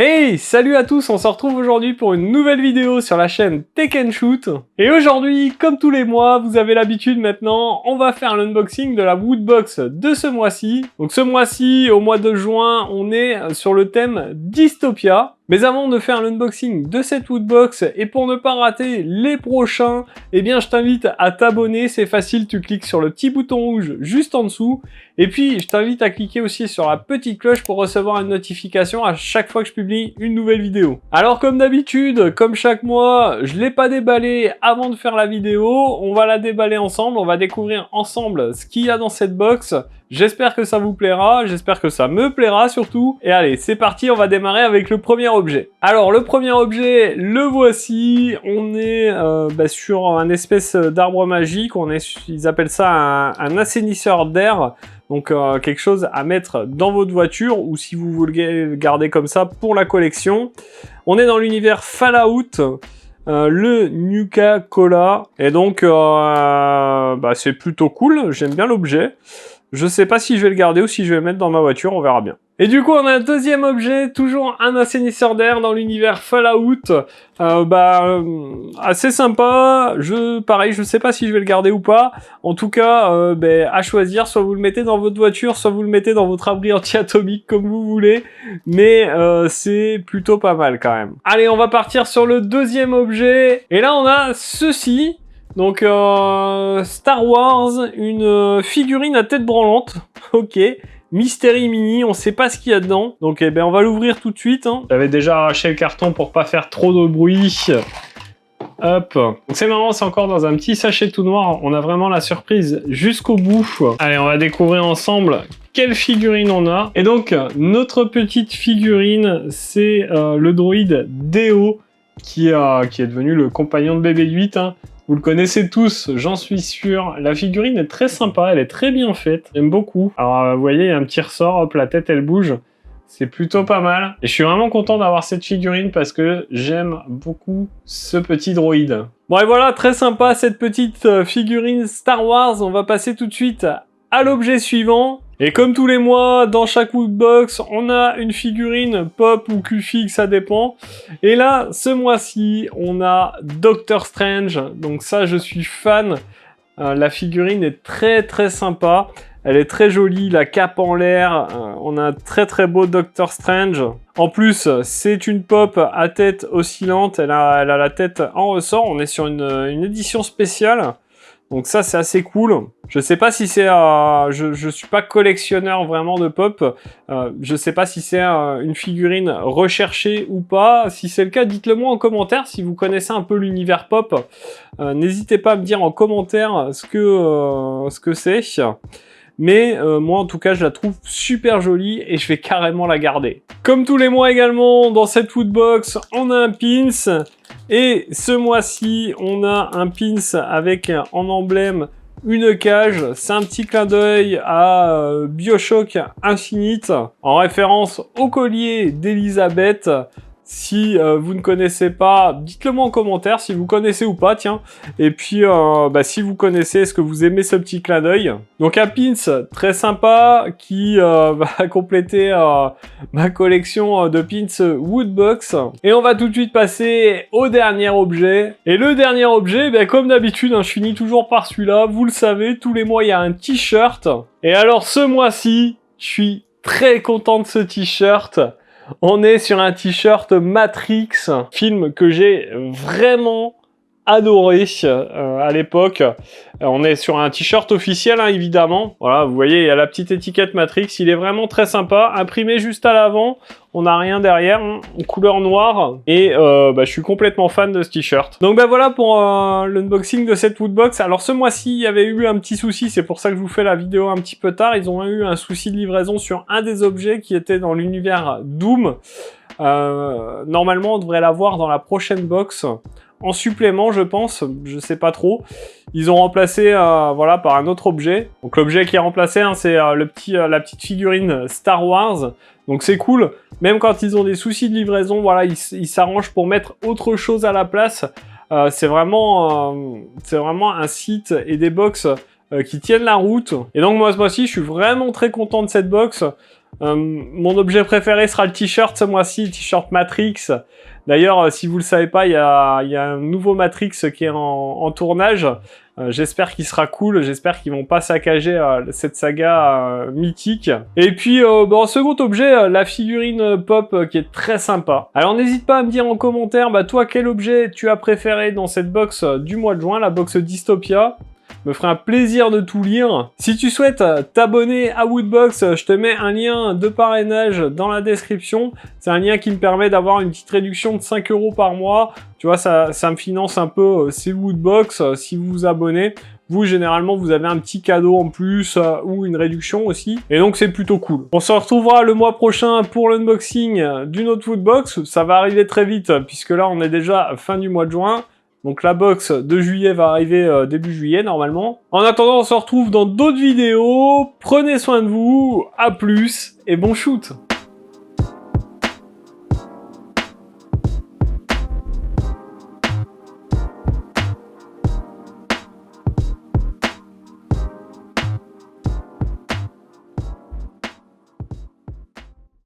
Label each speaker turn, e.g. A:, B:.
A: Hey, salut à tous, on se retrouve aujourd'hui pour une nouvelle vidéo sur la chaîne Tech & Shoot. Et aujourd'hui, comme tous les mois, vous avez l'habitude maintenant, on va faire l'unboxing de la Woodbox de ce mois-ci. Donc ce mois-ci, au mois de juin, on est sur le thème Dystopia. Mais avant de faire l'unboxing de cette Woodbox, et pour ne pas rater les prochains, eh bien je t'invite à t'abonner, c'est facile, tu cliques sur le petit bouton rouge juste en dessous. Et puis, je t'invite à cliquer aussi sur la petite cloche pour recevoir une notification à chaque fois que je publie une nouvelle vidéo. Alors comme d'habitude, comme chaque mois, je l'ai pas déballé avant de faire la vidéo, on va la déballer ensemble, on va découvrir ensemble ce qu'il y a dans cette box. J'espère que ça vous plaira, j'espère que ça me plaira surtout. Et allez, c'est parti, on va démarrer avec le premier objet. Alors le premier objet, le voici. On est sur un espèce d'arbre magique, ils appellent ça un assainisseur d'air. Donc quelque chose à mettre dans votre voiture ou si vous voulez le garder comme ça pour la collection. On est dans l'univers Fallout. Le Nuka-Cola. Et donc c'est plutôt cool, j'aime bien l'objet. Je sais pas si je vais le garder ou si je vais le mettre dans ma voiture, on verra bien. Et du coup, on a un deuxième objet, toujours un assainisseur d'air dans l'univers Fallout. Assez sympa. Pareil, je sais pas si je vais le garder ou pas. En tout cas, à choisir, soit vous le mettez dans votre voiture, soit vous le mettez dans votre abri anti-atomique, comme vous voulez. Mais c'est plutôt pas mal quand même. Allez, on va partir sur le deuxième objet. Et là, on a ceci. Donc Star Wars, une figurine à tête branlante, ok, Mystery Mini, on sait pas ce qu'il y a dedans, donc on va l'ouvrir tout de suite. J'avais déjà arraché le carton pour pas faire trop de bruit. Hop, donc c'est marrant, c'est encore dans un petit sachet tout noir, on a vraiment la surprise jusqu'au bout. Allez, on va découvrir ensemble quelle figurine on a. Et donc, notre petite figurine, c'est le droïde Deo, qui est devenu le compagnon de BB-8, Vous le connaissez tous, j'en suis sûr. La figurine est très sympa, elle est très bien faite. J'aime beaucoup. Alors, vous voyez, il y a un petit ressort, hop, la tête, elle bouge. C'est plutôt pas mal. Et je suis vraiment content d'avoir cette figurine parce que j'aime beaucoup ce petit droïde. Bon, et voilà, très sympa cette petite figurine Star Wars. On va passer tout de suite à l'objet suivant. Et comme tous les mois, dans chaque Woodbox, on a une figurine pop ou QFIG, ça dépend. Et là, ce mois-ci, on a Doctor Strange. Donc ça, je suis fan. La figurine est très très sympa. Elle est très jolie, la cape en l'air. On a un très très beau Doctor Strange. En plus, c'est une pop à tête oscillante. Elle a la tête en ressort. On est sur une édition spéciale. Donc ça, c'est assez cool. Je sais pas si c'est... je suis pas collectionneur vraiment de pop. Je sais pas si c'est une figurine recherchée ou pas. Si c'est le cas, dites-le moi en commentaire si vous connaissez un peu l'univers pop. N'hésitez pas à me dire en commentaire ce que c'est. Mais moi, en tout cas, je la trouve super jolie et je vais carrément la garder. Comme tous les mois également, dans cette Woodbox, on a un pins. Et ce mois-ci, on a un pins avec en emblème une cage. C'est un petit clin d'œil à BioShock Infinite, en référence au collier d'Elisabeth. Si vous ne connaissez pas, dites-le moi en commentaire si vous connaissez ou pas, tiens. Et puis, si vous connaissez, est-ce que vous aimez ce petit clin d'œil? Donc un pins très sympa qui va compléter ma collection de pins Woodbox. Et on va tout de suite passer au dernier objet. Et le dernier objet, comme d'habitude, je finis toujours par celui-là. Vous le savez, tous les mois, il y a un t-shirt. Et alors, ce mois-ci, je suis très content de ce t-shirt. On est sur un t-shirt Matrix, film que j'ai vraiment adoré à l'époque. On est sur un t-shirt officiel, évidemment. Voilà, vous voyez, il y a la petite étiquette Matrix. Il est vraiment très sympa. Imprimé juste à l'avant. On n'a rien derrière, en couleur noire. Et je suis complètement fan de ce t-shirt. Donc voilà pour l'unboxing de cette Woodbox. Alors ce mois-ci, il y avait eu un petit souci. C'est pour ça que je vous fais la vidéo un petit peu tard. Ils ont eu un souci de livraison sur un des objets qui était dans l'univers Doom. Normalement, on devrait l'avoir dans la prochaine box. En supplément, je pense, je sais pas trop. Ils ont remplacé par un autre objet. Donc l'objet qui est remplacé, c'est la petite figurine Star Wars. Donc c'est cool. Même quand ils ont des soucis de livraison, voilà, ils s'arrangent pour mettre autre chose à la place. C'est vraiment un site et des box qui tiennent la route. Et donc moi ce mois-ci, je suis vraiment très content de cette box. Mon objet préféré sera le t-shirt ce mois-ci, le t-shirt Matrix. D'ailleurs, si vous le savez pas, il y a un nouveau Matrix qui est en tournage. J'espère qu'il sera cool, j'espère qu'ils vont pas saccager cette saga mythique. Et puis, en second objet, la figurine pop qui est très sympa. Alors n'hésite pas à me dire en commentaire, toi, quel objet tu as préféré dans cette box du mois de juin, la box Dystopia. Me ferait un plaisir de tout lire. Si tu souhaites t'abonner à Woodbox, je te mets un lien de parrainage dans la description. C'est un lien qui me permet d'avoir une petite réduction de 5 € par mois. Tu vois, ça me finance un peu ces Woodbox. Si vous vous abonnez, vous, généralement, vous avez un petit cadeau en plus ou une réduction aussi. Et donc, c'est plutôt cool. On se retrouvera le mois prochain pour l'unboxing d'une autre Woodbox. Ça va arriver très vite puisque là, on est déjà fin du mois de juin. Donc la box de juillet va arriver début juillet normalement. En attendant, on se retrouve dans d'autres vidéos. Prenez soin de vous, à plus et bon shoot!